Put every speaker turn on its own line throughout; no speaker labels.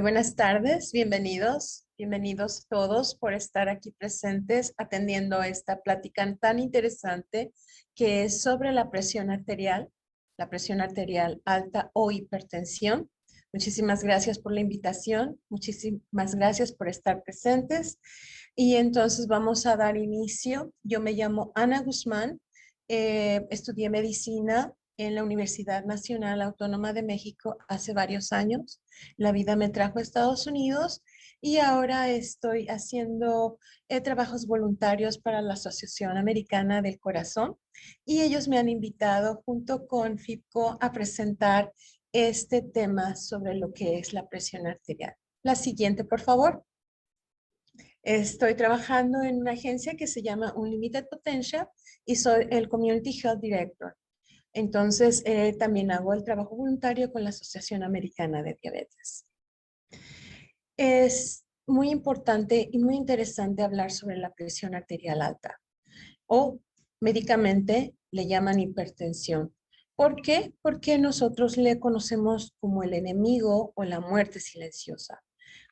Buenas tardes, bienvenidos todos por estar aquí presentes atendiendo esta plática tan interesante que es sobre la presión arterial alta o hipertensión. Muchísimas gracias por la invitación, muchísimas gracias por estar presentes y entonces vamos a dar inicio. Yo me llamo Ana Guzmán, estudié medicina en la Universidad Nacional Autónoma de México hace varios años. La vida me trajo a Estados Unidos y ahora estoy haciendo trabajos voluntarios para la Asociación Americana del Corazón y ellos me han invitado junto con FIPCO a presentar este tema sobre lo que es la presión arterial. La siguiente, por favor. Estoy trabajando en una agencia que se llama Unlimited Potential y soy el Community Health Director. Entonces, también hago el trabajo voluntario con la Asociación Americana de Diabetes. Es muy importante y muy interesante hablar sobre la presión arterial alta o médicamente le llaman hipertensión. ¿Por qué? Porque nosotros le conocemos como el enemigo o la muerte silenciosa.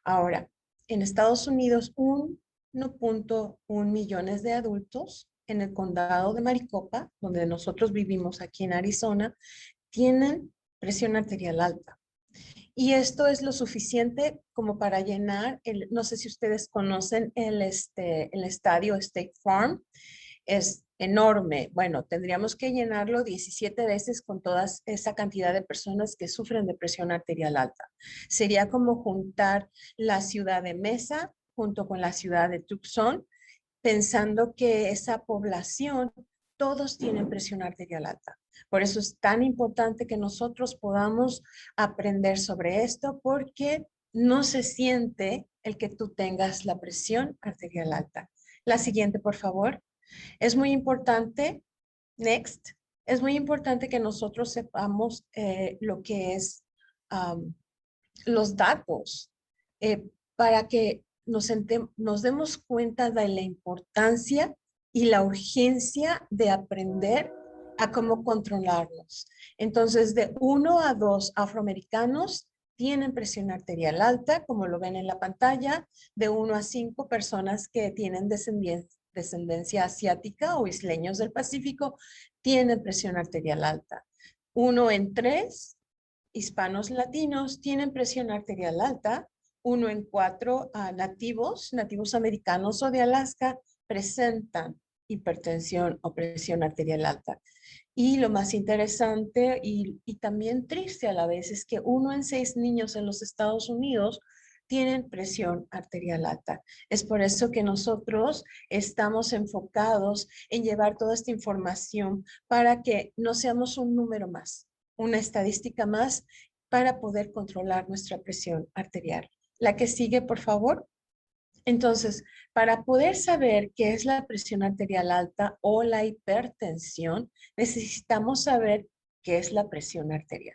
Ahora, en Estados Unidos, 1.1 millones de adultos en el condado de Maricopa, donde nosotros vivimos aquí en Arizona, tienen presión arterial alta. Y esto es lo suficiente como para llenar, no sé si ustedes conocen el estadio State Farm, es enorme. Bueno, tendríamos que llenarlo 17 veces con toda esa cantidad de personas que sufren de presión arterial alta. Sería como juntar la ciudad de Mesa junto con la ciudad de Tucson, pensando que esa población, todos tienen presión arterial alta. Por eso es tan importante que nosotros podamos aprender sobre esto, porque no se siente el que tú tengas la presión arterial alta. La siguiente, por favor. Es muy importante, next, es muy importante que nosotros sepamos lo que es los datos para que nos demos cuenta de la importancia y la urgencia de aprender a cómo controlarnos. Entonces, de 1 a 2 afroamericanos tienen presión arterial alta, como lo ven en la pantalla, de 1 a 5 personas que tienen descendencia asiática o isleños del Pacífico tienen presión arterial alta. 1 en 3 hispanos latinos tienen presión arterial alta. 1 en 4 nativos americanos o de Alaska presentan hipertensión o presión arterial alta. Y lo más interesante y también triste a la vez es que 1 en 6 niños en los Estados Unidos tienen presión arterial alta. Es por eso que nosotros estamos enfocados en llevar toda esta información para que no seamos un número más, una estadística más para poder controlar nuestra presión arterial. La que sigue, por favor. Entonces, para poder saber qué es la presión arterial alta o la hipertensión, necesitamos saber qué es la presión arterial.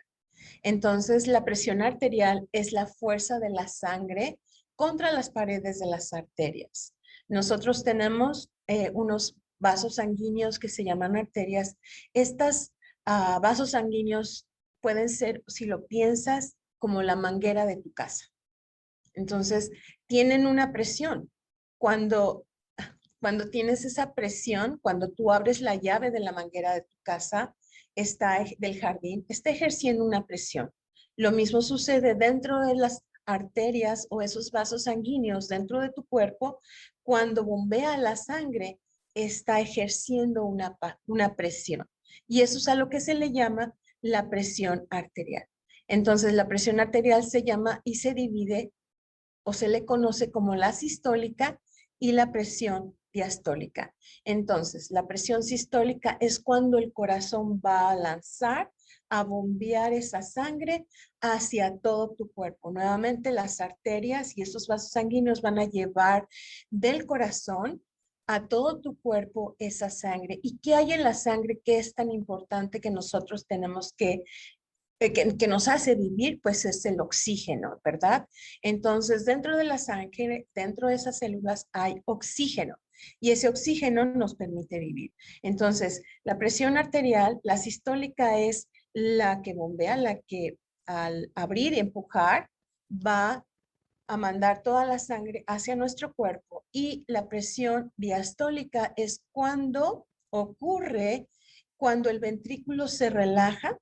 Entonces, la presión arterial es la fuerza de la sangre contra las paredes de las arterias. Nosotros tenemos unos vasos sanguíneos que se llaman arterias. Estos vasos sanguíneos pueden ser, si lo piensas, como la manguera de tu casa. Entonces, tienen una presión. Cuando, cuando tienes esa presión, cuando tú abres la llave de la manguera de tu casa, del jardín, está ejerciendo una presión. Lo mismo sucede dentro de las arterias o esos vasos sanguíneos dentro de tu cuerpo. Cuando bombea la sangre, está ejerciendo una presión. Y eso es a lo que se le llama la presión arterial. Entonces, la presión arterial se llama y se divide o se le conoce como la sistólica y la presión diastólica. Entonces, la presión sistólica es cuando el corazón va a lanzar, a bombear esa sangre hacia todo tu cuerpo. Nuevamente, las arterias y esos vasos sanguíneos van a llevar del corazón a todo tu cuerpo esa sangre. ¿Y qué hay en la sangre que es tan importante que nosotros tenemos que nos hace vivir? Pues es el oxígeno, ¿verdad? Entonces, dentro de la sangre, dentro de esas células hay oxígeno y ese oxígeno nos permite vivir. Entonces, la presión arterial, la sistólica es la que bombea, la que al abrir y empujar va a mandar toda la sangre hacia nuestro cuerpo, y la presión diastólica es cuando ocurre cuando el ventrículo se relaja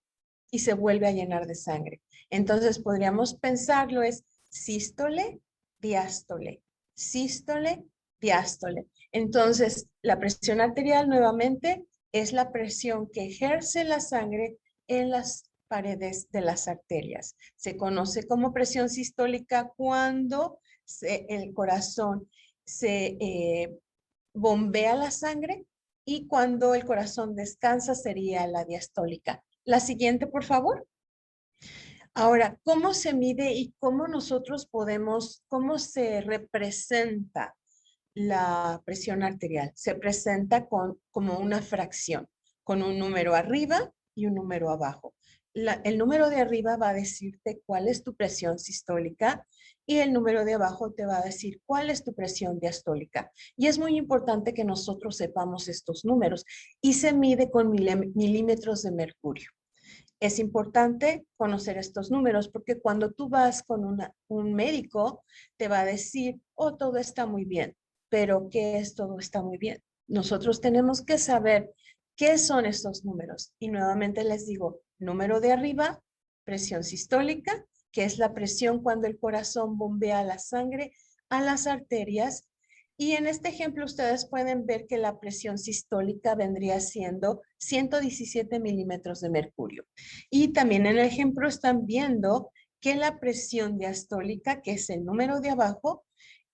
y se vuelve a llenar de sangre. Entonces podríamos pensarlo es sístole, diástole, sístole, diástole. Entonces la presión arterial nuevamente es la presión que ejerce la sangre en las paredes de las arterias. Se conoce como presión sistólica cuando el corazón se bombea la sangre, y cuando el corazón descansa sería la diastólica. La siguiente, por favor. Ahora, ¿cómo se mide y cómo nosotros podemos, cómo se representa la presión arterial? Se presenta como una fracción, con un número arriba y un número abajo. El número de arriba va a decirte cuál es tu presión sistólica, y el número de abajo te va a decir cuál es tu presión diastólica. Y es muy importante que nosotros sepamos estos números, y se mide con milímetros de mercurio. Es importante conocer estos números porque cuando tú vas con un médico, te va a decir, oh, todo está muy bien, pero ¿qué es todo está muy bien? Nosotros tenemos que saber qué son estos números. Y nuevamente les digo, número de arriba, presión sistólica, que es la presión cuando el corazón bombea la sangre a las arterias. Y en este ejemplo ustedes pueden ver que la presión sistólica vendría siendo 117 milímetros de mercurio. Y también en el ejemplo están viendo que la presión diastólica, que es el número de abajo,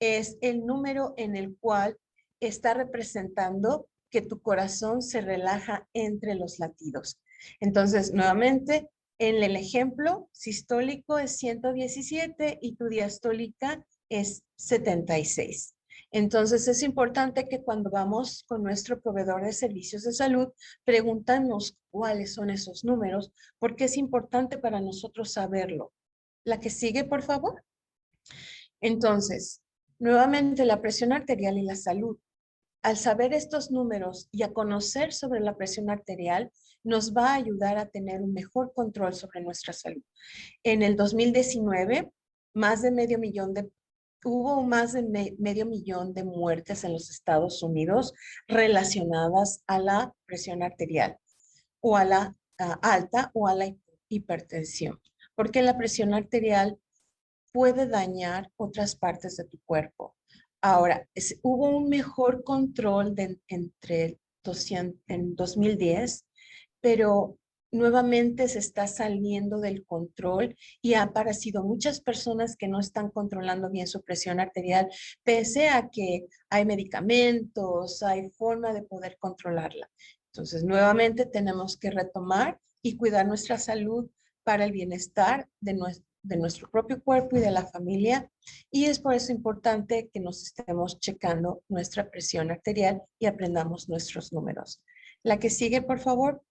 es el número en el cual está representando que tu corazón se relaja entre los latidos. Entonces, nuevamente, en el ejemplo sistólico es 117 y tu diastólica es 76. Entonces, es importante que cuando vamos con nuestro proveedor de servicios de salud, pregúntanos cuáles son esos números, porque es importante para nosotros saberlo. La que sigue, por favor. Entonces, nuevamente la presión arterial y la salud. Al saber estos números y a conocer sobre la presión arterial, nos va a ayudar a tener un mejor control sobre nuestra salud. En el 2019, hubo más de medio millón de muertes en los Estados Unidos relacionadas a la presión arterial, o a la alta, o a la hipertensión, porque la presión arterial puede dañar otras partes de tu cuerpo. Ahora, hubo un mejor control en 2010, pero nuevamente se está saliendo del control y ha aparecido muchas personas que no están controlando bien su presión arterial, pese a que hay medicamentos, hay forma de poder controlarla. Entonces, nuevamente tenemos que retomar y cuidar nuestra salud para el bienestar de nuestro propio cuerpo y de la familia, y es por eso importante que nos estemos checando nuestra presión arterial y aprendamos nuestros números. La que sigue, por favor.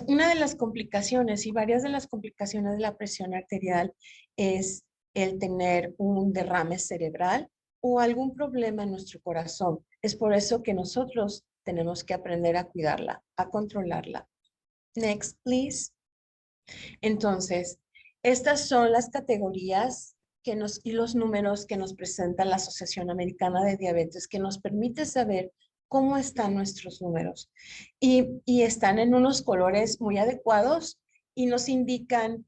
Una de las complicaciones y varias de las complicaciones de la presión arterial es el tener un derrame cerebral o algún problema en nuestro corazón. Es por eso que nosotros tenemos que aprender a cuidarla, a controlarla. Next, please. Entonces, estas son las categorías y los números que nos presenta la Asociación Americana de Diabetes, que nos permite saber cómo están nuestros números. Y están en unos colores muy adecuados y nos indican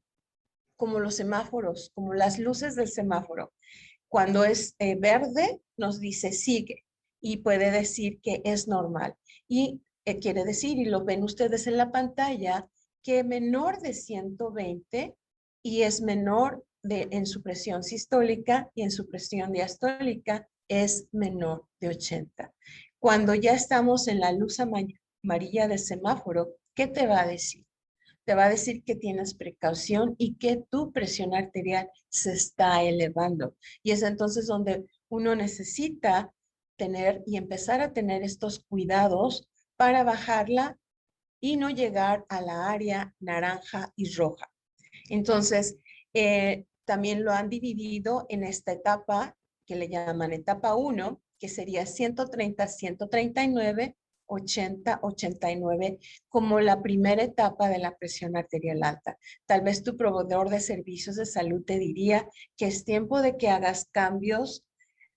como los semáforos, como las luces del semáforo. Cuando es verde, nos dice sigue, y puede decir que es normal. Y quiere decir, y lo ven ustedes en la pantalla, que menor de 120 y es menor en su presión sistólica, y en su presión diastólica es menor de 80. Cuando ya estamos en la luz amarilla del semáforo, ¿qué te va a decir? Te va a decir que tienes precaución y que tu presión arterial se está elevando. Y es entonces donde uno necesita tener y empezar a tener estos cuidados para bajarla y no llegar a la área naranja y roja. Entonces, también lo han dividido en esta etapa que le llaman etapa 1, que sería 130, 139, 80, 89 como la primera etapa de la presión arterial alta. Tal vez tu proveedor de servicios de salud te diría que es tiempo de que hagas cambios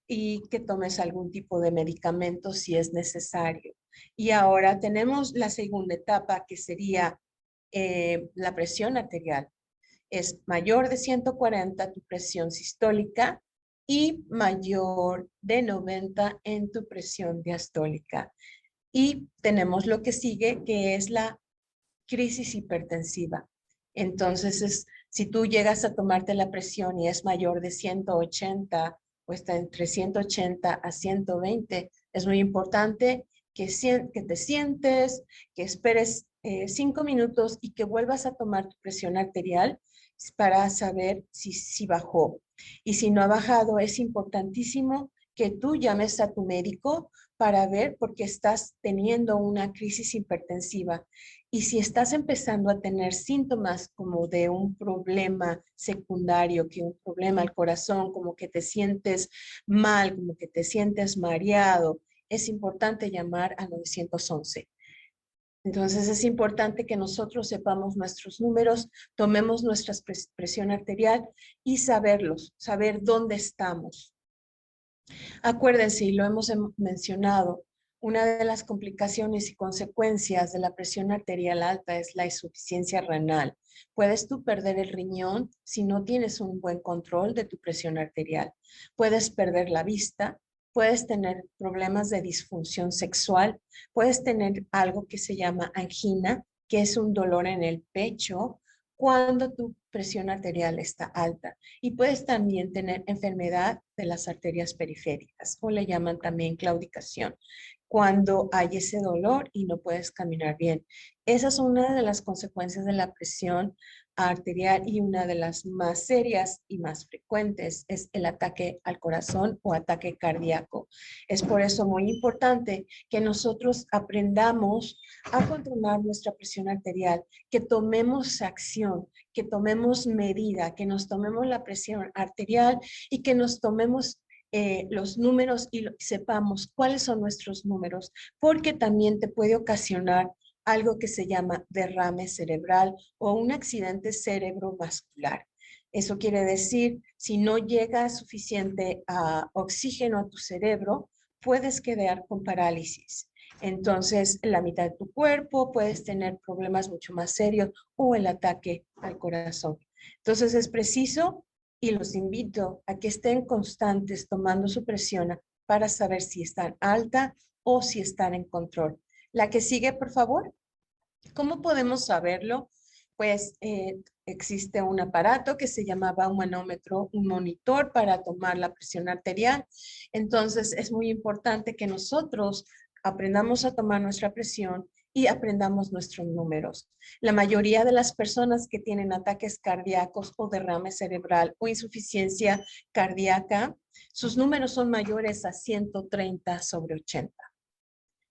y que tomes algún tipo de medicamento si es necesario. Y ahora tenemos la segunda etapa que sería la presión arterial. Es mayor de 140 tu presión sistólica y mayor de 90 en tu presión diastólica. Y tenemos lo que sigue, que es la crisis hipertensiva. Entonces, si tú llegas a tomarte la presión y es mayor de 180 o está entre 180 a 120, es muy importante que te sientes, que esperes 5 minutos y que vuelvas a tomar tu presión arterial para saber si bajó. Y si no ha bajado, es importantísimo que tú llames a tu médico para ver por qué estás teniendo una crisis hipertensiva. Y si estás empezando a tener síntomas como de un problema secundario, que un problema al corazón, como que te sientes mal, como que te sientes mareado, es importante llamar al 911. Entonces es importante que nosotros sepamos nuestros números, tomemos nuestra presión arterial y saber dónde estamos. Acuérdense, y lo hemos mencionado, una de las complicaciones y consecuencias de la presión arterial alta es la insuficiencia renal. Puedes tú perder el riñón si no tienes un buen control de tu presión arterial. Puedes perder la vista, puedes tener problemas de disfunción sexual, puedes tener algo que se llama angina, que es un dolor en el pecho cuando tu presión arterial está alta. Y puedes también tener enfermedad de las arterias periféricas, o le llaman también claudicación, cuando hay ese dolor y no puedes caminar bien. Esa es una de las consecuencias de la presión arterial, y una de las más serias y más frecuentes es el ataque al corazón o ataque cardíaco. Es por eso muy importante que nosotros aprendamos a controlar nuestra presión arterial, que tomemos acción, que tomemos medida, que nos tomemos la presión arterial y que nos tomemos los números y sepamos cuáles son nuestros números, porque también te puede ocasionar algo que se llama derrame cerebral o un accidente cerebrovascular. Eso quiere decir, si no llega suficiente oxígeno a tu cerebro, puedes quedar con parálisis. Entonces, la mitad de tu cuerpo puedes tener problemas mucho más serios o el ataque al corazón. Entonces, es preciso, y los invito a que estén constantes tomando su presión para saber si están alta o si están en control. La que sigue, por favor. ¿Cómo podemos saberlo? Pues existe un aparato que se llamaba un manómetro, un monitor para tomar la presión arterial. Entonces es muy importante que nosotros aprendamos a tomar nuestra presión y aprendamos nuestros números. La mayoría de las personas que tienen ataques cardíacos o derrame cerebral o insuficiencia cardíaca, sus números son mayores a 130/80.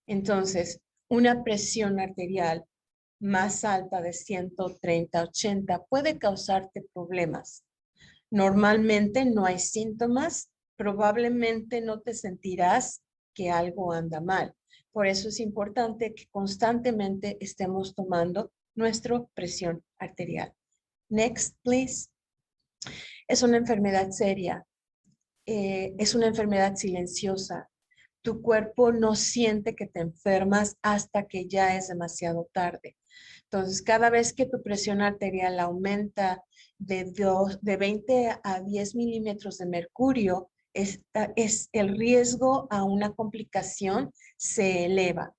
Entonces, una presión arterial más alta de 130/80 puede causarte problemas. Normalmente no hay síntomas, probablemente no te sentirás que algo anda mal. Por eso es importante que constantemente estemos tomando nuestra presión arterial. Next, please. Es una enfermedad seria, es una enfermedad silenciosa. Tu cuerpo no siente que te enfermas hasta que ya es demasiado tarde. Entonces, cada vez que tu presión arterial aumenta de 20 a 10 milímetros de mercurio, es el riesgo a una complicación se eleva.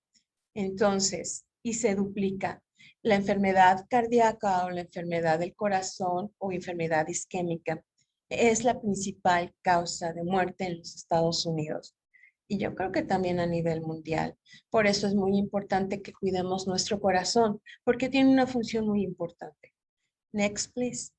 Entonces, y se duplica. La enfermedad cardíaca o la enfermedad del corazón o enfermedad isquémica es la principal causa de muerte en los Estados Unidos. Y yo creo que también a nivel mundial. Por eso es muy importante que cuidemos nuestro corazón, porque tiene una función muy importante. Next, please.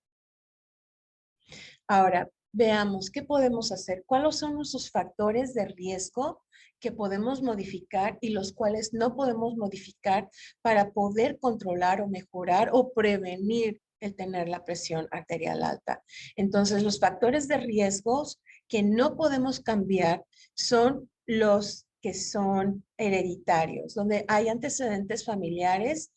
Ahora, veamos qué podemos hacer. ¿Cuáles son nuestros factores de riesgo que podemos modificar y los cuales no podemos modificar para poder controlar o mejorar o prevenir el tener la presión arterial alta? Entonces, los factores de riesgos que no podemos cambiar son los que son hereditarios, donde hay antecedentes familiares,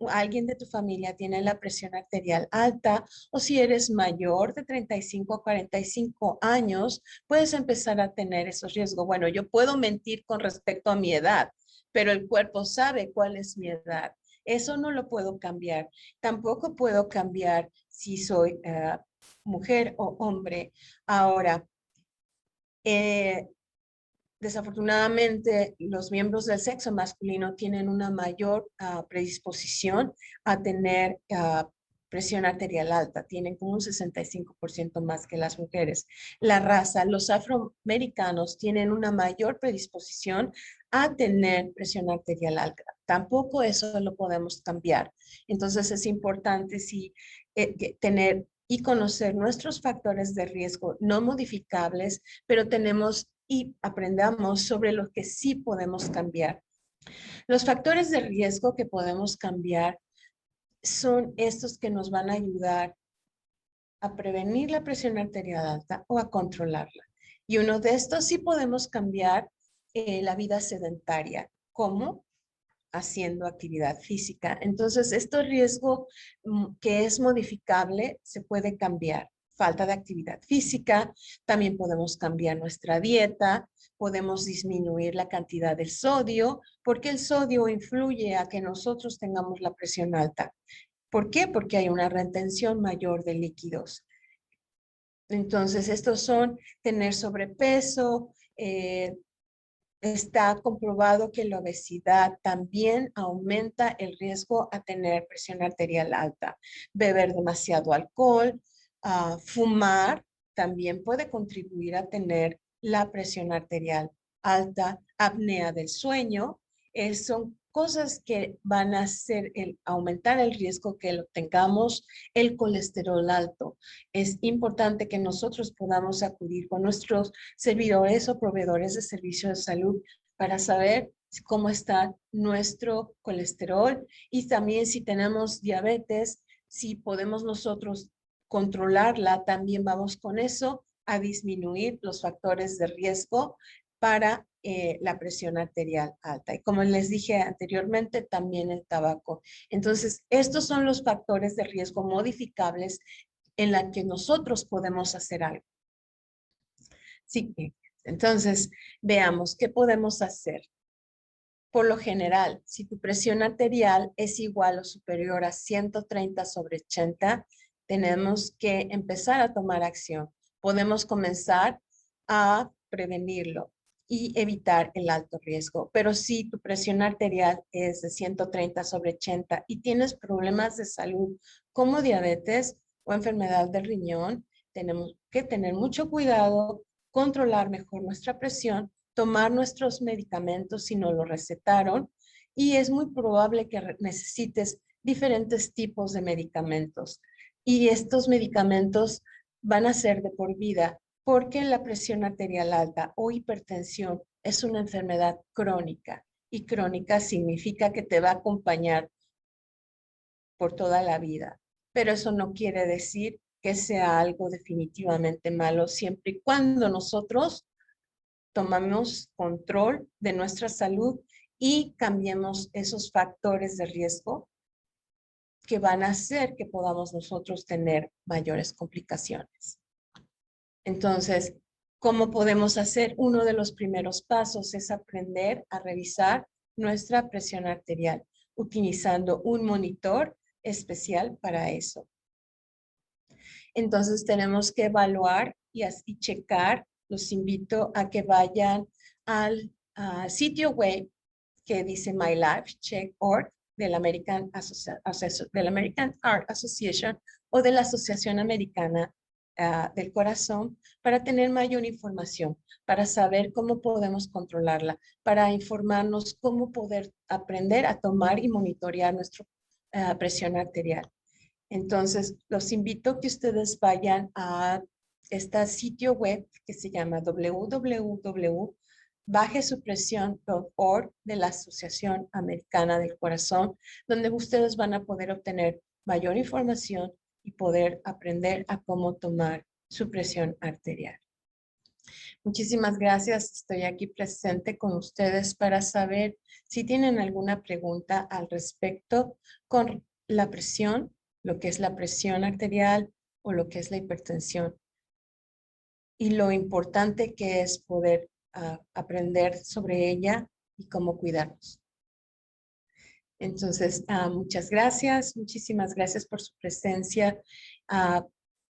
alguien de tu familia tiene la presión arterial alta, o si eres mayor de 35 a 45 años, puedes empezar a tener esos riesgos. Bueno, yo puedo mentir con respecto a mi edad, pero el cuerpo sabe cuál es mi edad. Eso no lo puedo cambiar. Tampoco puedo cambiar si soy mujer o hombre. Ahora, eh, desafortunadamente, los miembros del sexo masculino tienen una mayor predisposición a tener presión arterial alta, tienen como un 65% más que las mujeres. La raza, los afroamericanos tienen una mayor predisposición a tener presión arterial alta. Tampoco eso lo podemos cambiar. Entonces es importante tener y conocer nuestros factores de riesgo no modificables, pero tenemos y aprendamos sobre lo que sí podemos cambiar. Los factores de riesgo que podemos cambiar son estos que nos van a ayudar a prevenir la presión arterial alta o a controlarla. Y uno de estos sí podemos cambiar la vida sedentaria. ¿Cómo? Haciendo actividad física. Entonces, este riesgo que es modificable se puede cambiar. Falta de actividad física, también podemos cambiar nuestra dieta, podemos disminuir la cantidad del sodio, porque el sodio influye a que nosotros tengamos la presión alta. ¿Por qué? Porque hay una retención mayor de líquidos. Entonces, estos son tener sobrepeso, está comprobado que la obesidad también aumenta el riesgo a tener presión arterial alta. Beber demasiado alcohol, fumar también puede contribuir a tener la presión arterial alta, apnea del sueño. Son cosas que van a aumentar el riesgo que lo tengamos el colesterol alto. Es importante que nosotros podamos acudir con nuestros servidores o proveedores de servicios de salud para saber cómo está nuestro colesterol y también si tenemos diabetes, si podemos nosotros controlarla, también vamos con eso a disminuir los factores de riesgo para la presión arterial alta. Y como les dije anteriormente, también el tabaco. Entonces, estos son los factores de riesgo modificables en la que nosotros podemos hacer algo. Sí, entonces veamos qué podemos hacer. Por lo general, si tu presión arterial es igual o superior a 130/80, tenemos que empezar a tomar acción. Podemos comenzar a prevenirlo y evitar el alto riesgo. Pero si tu presión arterial es de 130/80 y tienes problemas de salud como diabetes o enfermedad del riñón, tenemos que tener mucho cuidado, controlar mejor nuestra presión, tomar nuestros medicamentos si no lo recetaron y es muy probable que necesites diferentes tipos de medicamentos. Y estos medicamentos van a ser de por vida porque la presión arterial alta o hipertensión es una enfermedad crónica y crónica significa que te va a acompañar por toda la vida. Pero eso no quiere decir que sea algo definitivamente malo siempre y cuando nosotros tomamos control de nuestra salud y cambiemos esos factores de riesgo que van a hacer que podamos nosotros tener mayores complicaciones. Entonces, ¿cómo podemos hacer? Uno de los primeros pasos es aprender a revisar nuestra presión arterial utilizando un monitor especial para eso. Entonces, tenemos que evaluar y checar. Los invito a que vayan al sitio web que dice MyLifeCheck.org del American Heart Association o de la Asociación Americana del Corazón para tener mayor información, para saber cómo podemos controlarla, para informarnos cómo poder aprender a tomar y monitorear nuestra presión arterial. Entonces, los invito a que ustedes vayan a este sitio web que se llama www.bajesupresión.org de la Asociación Americana del Corazón, donde ustedes van a poder obtener mayor información y poder aprender a cómo tomar su presión arterial. Muchísimas gracias. Estoy aquí presente con ustedes para saber si tienen alguna pregunta al respecto con la presión, lo que es la presión arterial o lo que es la hipertensión. Y lo importante que es poder aprender sobre ella y cómo cuidarnos. Entonces, muchas gracias, muchísimas gracias por su presencia.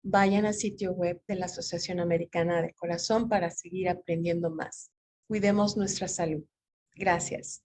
Vayan al sitio web de la Asociación Americana de Corazón para seguir aprendiendo más. Cuidemos nuestra salud. Gracias.